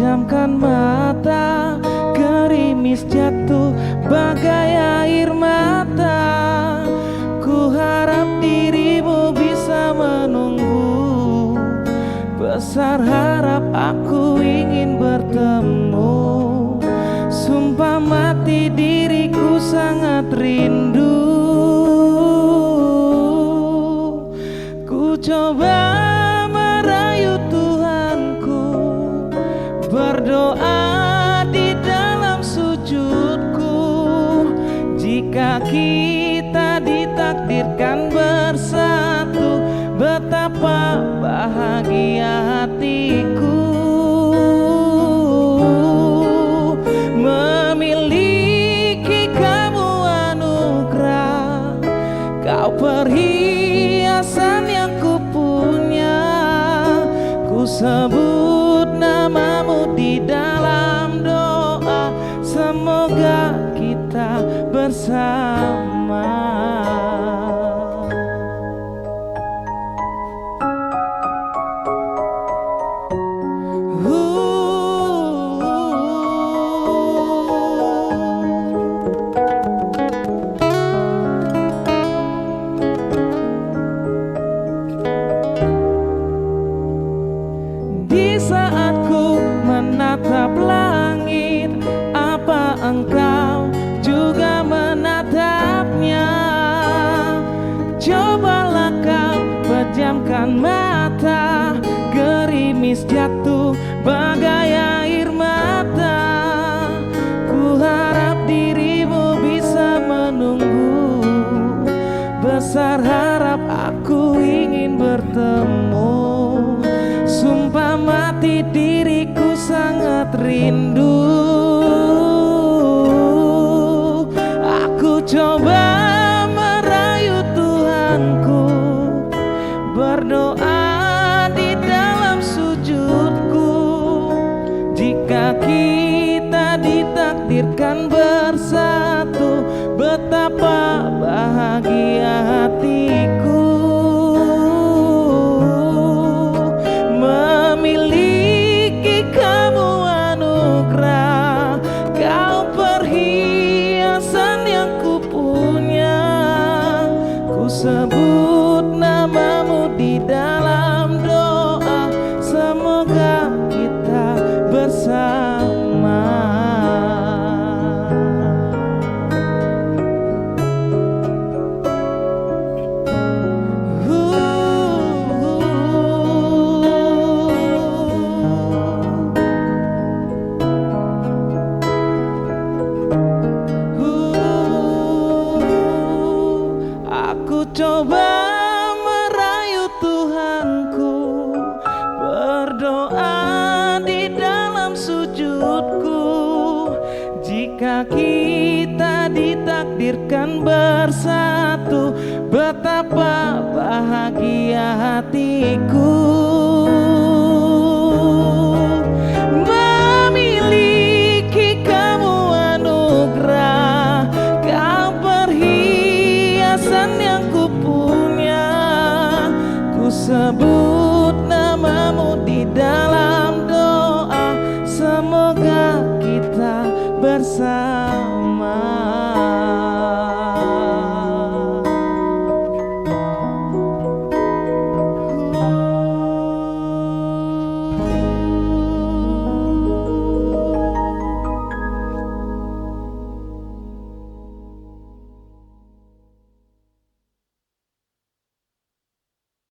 pejamkan mata, gerimis jatuh bagai air mata. Ku harap dirimu bisa menunggu, besar harap aku ingin bertemu. Sumpah mati diriku sangat rindu. Ku coba merayu Tuhanku, berdoa di dalam sujudku. Jika kita ditakdirkan bersatu, betapa bahagia hatiku. Memiliki kamu anugerah, kau perhiasan yang ku punya. Ku sebut namamu di dalam doa, semoga kita bersama. Di saat ku menatap langit, apa engkau juga menatapnya? Cobalah kau pejamkan mata, gerimis jatuh bagai air mata. Ku harap dirimu bisa menunggu, besar harap aku ingin bertemu. Sumpah mati diriku sangat rindu. Aku coba merayu Tuhanku, berdoa di dalam sujudku. Jika kita ditakdirkan bersatu, betapa bahagia hatiku. Memiliki kamu anugerah, kau perhiasan yang ku punya. Ku sebut namamu di dalam doa, semoga kita bersama. Aku coba merayu Tuhanku, berdoa di dalam sujudku. Jika kita ditakdirkan bersatu, betapa bahagia hatiku. Memiliki kamu anugerah, kau perhiasan yang ku punya. Ku sebut